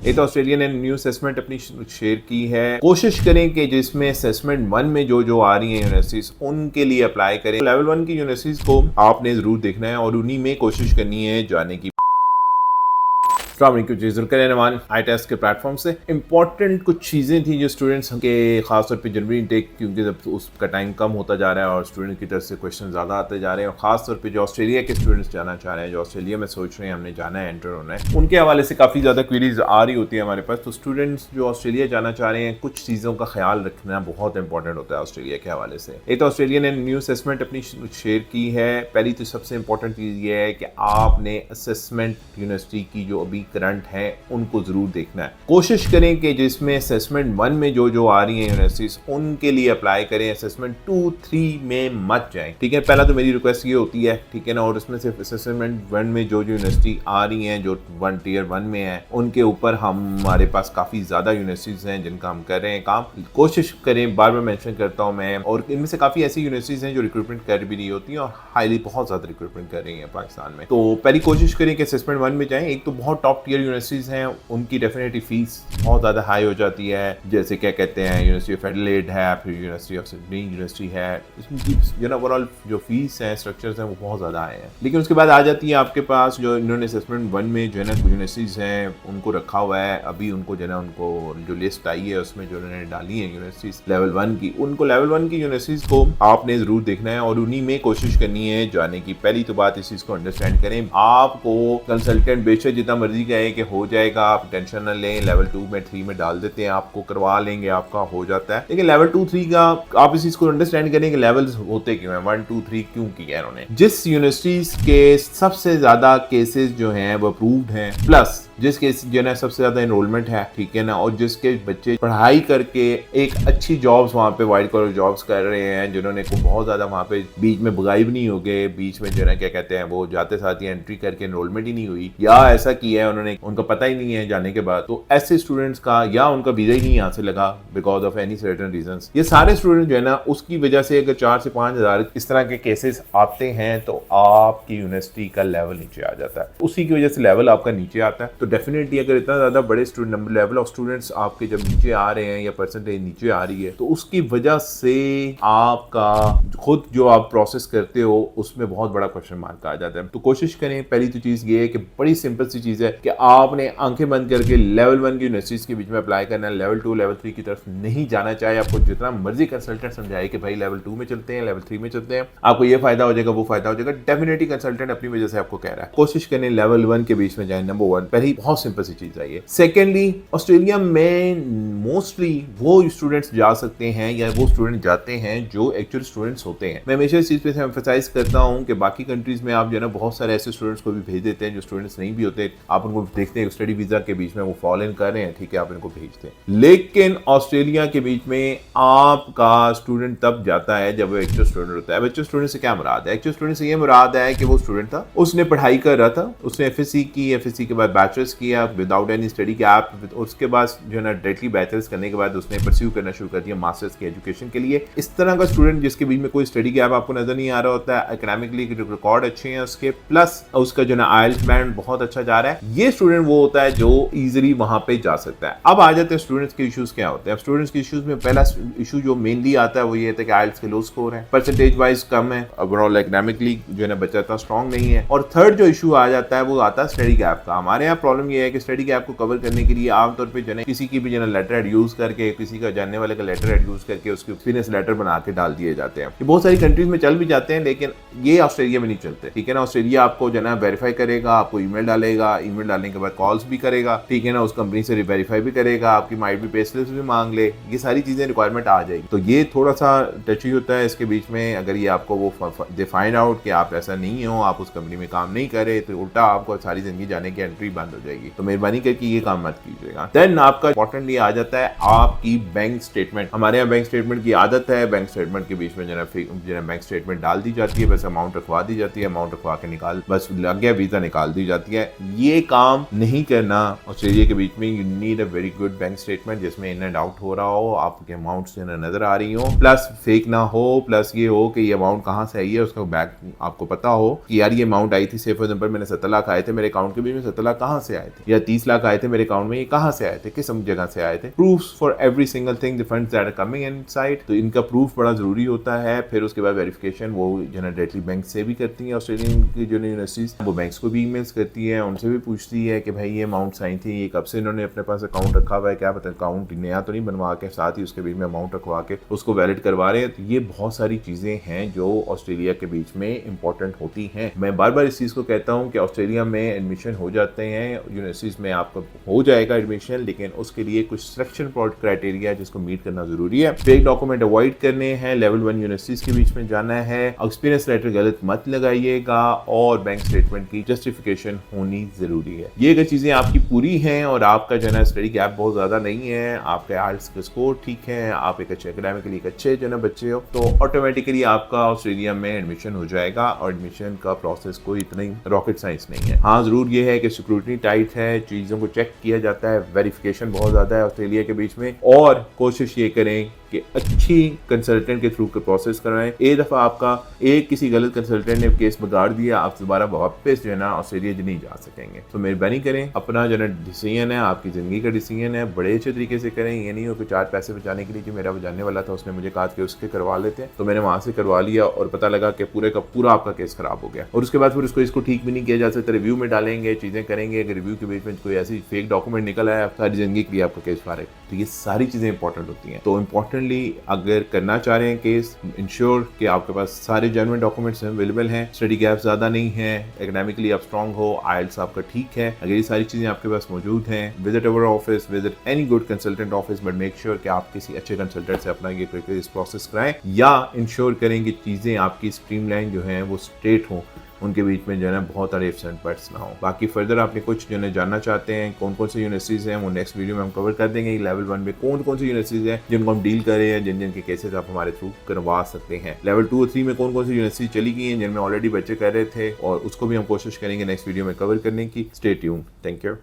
एक तो ऑस्ट्रेलिया ने न्यू असेसमेंट अपनी शेयर की है। कोशिश करें कि जिसमें असेसमेंट 1 में जो आ रही है यूनिवर्सिटीज उनके लिए अप्लाई करें। लेवल 1 की यूनिवर्सिटीज को आपने जरूर देखना है और उन्हीं में कोशिश करनी है जाने की। आई टेस्ट के प्लेटफॉर्म से इंपॉर्टेंट कुछ चीज़ें थी जो स्टूडेंट्स के खासतौर पे जनवरी इनटेक, क्योंकि जब उसका टाइम कम होता जा रहा है और स्टूडेंट की तरफ से क्वेश्चन ज़्यादा आते जा रहे हैं और खासतौर पे जो ऑस्ट्रेलिया के स्टूडेंट्स जाना चाह रहे हैं, जो ऑस्ट्रेलिया में सोच रहे हैं हमने जाना है, एंटर होना है, उनके हवाले से काफ़ी ज़्यादा क्वेरीज आ रही होती है हमारे पास। तो स्टूडेंट्स जो ऑस्ट्रेलिया जाना चाह रहे हैं, कुछ चीज़ों का ख्याल रखना बहुत इंपॉर्टेंट होता है ऑस्ट्रेलिया के हवाले से। एक तो ऑस्ट्रेलिया ने न्यू असेसमेंट अपनी शेयर की है। पहली तो सबसे इंपॉर्टेंट चीज़ ये है कि आपने असेसमेंट यूनिवर्सिटी की जो अभी करंट है उनको जरूर देखना है। कोशिश करें कि जिसमें असेसमेंट 1 में जो आ रही है यूनिवर्सिटीज उनके लिए अप्लाई करें। असेसमेंट 2, 3 में मत जाएं, ठीक है। पहला तो मेरी रिक्वेस्ट ये होती है, ठीक है ना। और इसमें सिर्फ असेसमेंट 1 में जो यूनिवर्सिटी आ रही हैं, जो टियर 1 में है, उनके ऊपर हमारे पास काफी ज्यादा यूनिवर्सिटीज हैं जिनका हम कर रहे हैं काम। कोशिश करें, बार बार मेंशन करता हूं मैं, और इनमें से काफी ऐसी यूनिवर्सिटीज हैं जो रिक्रूटमेंट कर भी रही होती हैं और हाईली बहुत ज्यादा रिक्रूटमेंट कर रही है पाकिस्तान में। तो पहली कोशिश करें कि असेसमेंट 1 में जाएं। एक तो बहुत टॉप टियर यूनिवर्सिटीज हैं, उनकी डेफिनेटली फीस बहुत ज़्यादा हाई हो जाती है। जैसे क्या कहते हैं, यूनिवर्सिटी ऑफ एडिलेड है, फिर यूनिवर्सिटी ऑफ सिडनी यूनिवर्सिटी है। इसमें ओवरऑल जो फीस है, स्ट्रक्चर्स हैं, वो बहुत ज़्यादा आए हैं। लेकिन उसके बाद आ जाती है आपके पास जो इन्होंने असेसमेंट 1 में जो है ना यूनिवर्सिटीज़ हैं उनको रखा हुआ है। अभी उनको जो है ना, उनको जो लिस्ट आई है उसमें जो उन्होंने डाली है यूनिवर्सिटीज़ लेवल 1 की, उनको लेवल 1 की यूनिवर्सिटीज़ को आपने ज़रूर देखना है और उन्हीं में कोशिश करनी है जाने की। पहली तो बात इस चीज़ को अंडरस्टैंड करें। आपको कंसल्टेंट बेशक जितना मर्जी कहे कि हो जाएगा, आप टेंशन न लें, लेवल 2 में 3 में डाल देते हैं, आपको करवा लेंगे, आपका हो जाता है। लेकिन लेवल 2, 3 का आप इस चीज को अंडरस्टैंड करें कि लेवल्स होते क्यों हैं, 1, 2, 3 क्यों किया इन्होंने। जिस यूनिवर्सिटीज के सबसे ज्यादा केसेस जो हैं वो अप्रूव्ड हैं, प्लस जिसके जो है सबसे ज्यादा एनरोलमेंट है, ठीक है ना, और जिसके बच्चे पढ़ाई करके एक अच्छी जॉब्स वहाँ पे वाइट कॉलर जॉब्स कर रहे हैं, जिन्होंने को बहुत ज्यादा वहाँ पे बीच में बुगाई भी नहीं हो गए, बीच में जो है क्या कहते हैं वो जाते साथ ही एंट्री करके एनरोलमेंट ही नहीं हुई, या ऐसा किया है उन्होंने, उनका पता ही नहीं है जाने के बाद। तो ऐसे स्टूडेंट्स का या उनका वीजा ही नहीं यहाँ से लगा because of any certain reasons, ये सारे स्टूडेंट जो है ना उसकी वजह से अगर 4 से 5 हजार इस तरह के केसेस आते हैं तो आपकी यूनिवर्सिटी का लेवल नीचे आ जाता है। उसी की वजह से लेवल आपका नीचे आता है। तो डेफिनेटली अगर इतना ज्यादा बड़े student number level of students आपके जब नीचे आ रहे हैं या परसेंटेज नीचे आ रही है, तो उसकी वजह से आपका खुद जो आप प्रोसेस करते हो उसमें बहुत बड़ा क्वेश्चन मार्क आ जाता है। तो कोशिश करें, पहली तो चीज ये है कि बड़ी सिंपल सी चीज है कि आपने आंखें बंद करके लेवल 1 की यूनिवर्सिटीज के बीच में अप्लाई करना है। लेवल 2, लेवल 3 की तरफ नहीं जाना, चाहे आपको जितना मर्जी कंसल्टेंट समझाए कि भाई लेवल 2 में चलते हैं, लेवल 3 में चलते हैं, आपको ये फायदा हो जाएगा, वो फायदा हो जाएगा। डेफिनेटली कंसल्टेंट अपनी वजह से आपको कह रहा है। कोशिश करें लेवल 1 के बीच में जाए, नंबर 1। पहली बहुत सिंपल सी चीज है ये। सेकेंडली, ऑस्ट्रेलिया में मोस्टली वो स्टूडेंट्स जा सकते हैं या वो स्टूडेंट जाते हैं जो एक्चुअल स्टूडेंट्स होते हैं। मैं हमेशा इस चीज पे एम्फसाइज करता हूँ कि बाकी कंट्रीज में आप जो है ना बहुत सारे ऐसे स्टूडेंट्स को भी भेज देते हैं जो स्टूडेंट्स नहीं भी होते, आप उनको देखते हैं स्टडी वीजा के बीच में वो फॉल इन कर रहे हैं, ठीक है, आप इनको भेजते हैं। लेकिन ऑस्ट्रेलिया के बीच में आपका स्टूडेंट तब जाता है जब वो एक्चुअल स्टूडेंट होता है। एक्चुअल स्टूडेंट से क्या मुराद है? एक्चुअल स्टूडेंट से ये मुराद है कि वो स्टूडेंट था, उसने पढ़ाई कर रहा था, उसने एफएससी की, एफएससी के बाद बैचलर्स किया विदाउट एनी स्टडी गैप, उसके बाद जो है ना डायरेक्टली बैचलर्स करने के बाद उसने परस्यू करना शुरू कर दिया मास्टर्स की एजुकेशन के लिए। इस तरह का स्टूडेंट जिसके बीच में कोई स्टडी गैप आपको नजर नहीं आ रहा होता है, एकेडमिकली रिकॉर्ड अच्छे हैं उसके, प्लस उसका जो ना आइल्स बैंड बहुत अच्छा जा रहा है, ये स्टूडेंट वो होता है जो इजीली वहां पे जा सकता है। अब आ जाते हैं स्टूडेंट्स के इश्यूज क्या होते हैं। अब स्टूडेंट्स के इश्यूज में पहला इशू जो मेनली आता है वो ये है कि आइल्स के लो स्कोर है, परसेंटेज वाइज कम है, ओवरऑल एकेडमिकली जो है ना बच्चा इतना स्ट्रॉन्ग नहीं है। और थर्ड जो इशू आ जाता है वो आता है स्टडी गैप का। हमारे यहाँ प्रॉब्लम ये है कि स्टडी गैप को कवर करने के लिए आमतौर पर जो है किसी की भी जो है लेटर हेड यूज करके, किसी का जानने वाले का लेटर हेड यूज करके उसके एक्सपीरियंस लेटर बना के डाल दिए जाते हैं। ये बहुत सारी कंट्रीज में चल भी जाते हैं, लेकिन ये ऑस्ट्रेलिया में नहीं चलते, ठीक है ना। ऑस्ट्रेलिया आपको जो है ना वेरीफाई करेगा, आपको ईमेल डालेगा, ईमेल डालने के बाद कॉल्स भी करेगा, ठीक है ना, उस कंपनी से वेरीफाई भी करेगा, आपकी माइट भी पे स्लिप्स भी मांग ले, ये सारी चीजें रिक्वायरमेंट आ जाएगी। तो ये थोड़ा सा टची होता है इसके बीच में। अगर ये आपको वो दे फाइंड आउट कि आप ऐसा नहीं हो, आप उस कंपनी में काम नहीं करे, तो उल्टा आपको सारी जिंदगी जाने की एंट्री बंद हो जाएगी। तो मेहरबानी करके ये काम मत कीजिएगा। देन आपका इंपॉर्टेंटली आ जाता है आपकी बैंक स्टेटमेंट। हमारे यहाँ बैंक स्टेटमेंट की आदत है, बैंक स्टेटमेंट के बीच में जो है बैंक स्टेटमेंट डाल दी जाती है, बस अमाउंट रखवा दी जाती है, अमाउंट रखवा के निकाल, बस लग गया वीजा निकाल दी जाती है। ये काम नहीं करना ऑस्ट्रेलिया के बीच में। You need a very good bank statement जिसमें इन एंड आउट हो रहा हो, आपके अमाउंट्स नजर आ रही हो, प्लस फेक ना हो, प्लस ये हो कि ये अमाउंट कहाँ से आई है उसका बैक आपको पता हो कि यार ये अमाउंट आई थी, से फॉर एग्जांपल मैंने 70 लाख आए थे मेरे अकाउंट के बीच में, 70 लाख कहाँ से आए थे, या 30 लाख आए थे मेरे अकाउंट में, ये कहाँ से आए थे, किस जगह से आए थे। Proofs for every single thing, the funds that are coming inside, तो इनका प्रूफ बड़ा जरूरी होता है। फिर उसके बाद वेरिफिकेशन वो डायरेक्टली बैंक से भी करती है, ऑस्ट्रेलियन की जो यूनिवर्सिटीज वो बैंक्स को भी ईमेल्स करती है, उनसे भी पूछती है कि भाई ये अमाउंट्स आई थी, ये कब से इन्होंने अपने पास अकाउंट रखा हुआ है, क्या पता अकाउंट नया तो नहीं बनवा के साथ ही उसके बीच में अमाउंट रखवा के उसको वैलिड करवा रहे हैं। तो ये बहुत सारी चीजें हैं जो ऑस्ट्रेलिया के बीच में इंपॉर्टेंट होती हैं। मैं बार बार इस चीज को कहता हूँ कि ऑस्ट्रेलिया में एडमिशन हो जाते हैं, यूनिवर्सिटीज में आपका हो जाएगा एडमिशन, लेकिन उसके लिए कुछ सिलेक्शन क्राइटेरिया जिसको मीट करना जरूरी है। फेक डॉक्यूमेंट अवॉइड करने हैं, लेवल 1 यूनिवर्सिटीज के बीच में जाना है, एक्सपीरियंस लेटर गलत मत लगाइएगा, और बैंक स्टेटमेंट की जस्टिफिकेशन होनी जरूरी है। ये अगर चीजें आपकी पूरी हैं और आपका जो है स्टडी गैप बहुत ज्यादा नहीं है, आपके आइल्स का स्कोर ठीक है, आप एक अच्छे एकेडमिकली एक अच्छे जो है बच्चे हो, तो ऑटोमेटिकली आपका ऑस्ट्रेलिया में एडमिशन हो जाएगा। और एडमिशन का प्रोसेस कोई इतना ही रॉकेट साइंस नहीं है। हाँ, जरूर ये है कि सिक्योरिटी टाइट है, चीजों को चेक किया जाता है, वेरिफिकेशन बहुत ज्यादा है ऑस्ट्रेलिया के बीच में, और कोशिश ये करें कि अच्छी कंसल्टेंट के थ्रू के प्रोसेस कराएं। एक दफ़ा आपका किसी गलत कंसल्टेंट ने केस बिगाड़ दिया, आप दोबारा वापस जो है ना ऑस्ट्रेलिया नहीं जा सकेंगे। तो मेहरबानी करें, अपना जो है डिसीजन है, आपकी ज़िंदगी का डिसीजन है, बड़े अच्छे तरीके से करें। ये नहीं हो कि 4 पैसे बचाने के लिए, जो मेरा बचाने वाला था उसने मुझे कहा कि उसके करवा लेते हैं, तो मैंने वहाँ से करवा लिया और पता लगा कि पूरे का पूरा आपका केस खराब हो गया, और उसके बाद फिर इसको ठीक भी नहीं किया जा सकता। रिव्यू में डालेंगे, चीज़ें करेंगे, अगर रिव्यू के बीच में कोई ऐसी फेक डॉक्यूमेंट निकल आया, सारी ज़िंदगी के लिए आपका केस फारिग। तो ये सारी चीज़ें इंपॉर्टेंट होती हैं। तो इंपॉर्टेंटली अगर करना चाह रहे हैं केस, इंश्योर कि आपके पास सारे जेन्युइन डॉक्यूमेंट्स अवेलेबल हैं, स्टडी गैप ज़्यादा नहीं है, एकेडमिकली आप स्ट्रांग हो, आइल्स आपका ठीक है। अगर ये सारी चीज़ें आपके पास मौजूद हैं, visit our office, visit any good consultant office, but make sure कि आप किसी अच्छे कंसल्टेंट से अपना ये इस प्रोसेस कराएं, या इंश्योर करें कि चीज़ें आपकी स्ट्रीमलाइन जो हैं वो स्ट्रेट हों, उनके बीच में जो है ना बहुत सारे इफ्स एंड बट्स ना हो। बाकी फर्दर आपने कुछ जो है जानना चाहते हैं कौन कौन सी यूनिवर्सिटीज़ हैं, वो नेक्स्ट वीडियो में हम कवर कर देंगे। लेवल 1 में कौन कौन सी यूनिवर्सिटीज़ हैं जिनको हम डील कर रहे हैं, जिन जिन के केसेस आप हमारे थ्रू करवा सकते हैं। लेवल 2 और 3 में कौन कौन सी यूनिवर्सिटी चली गई हैं जिनमें ऑलरेडी बच्चे कर रहे थे, और उसको भी हम कोशिश करेंगे नेक्स्ट वीडियो में कवर करने की। Stay tuned. Thank you.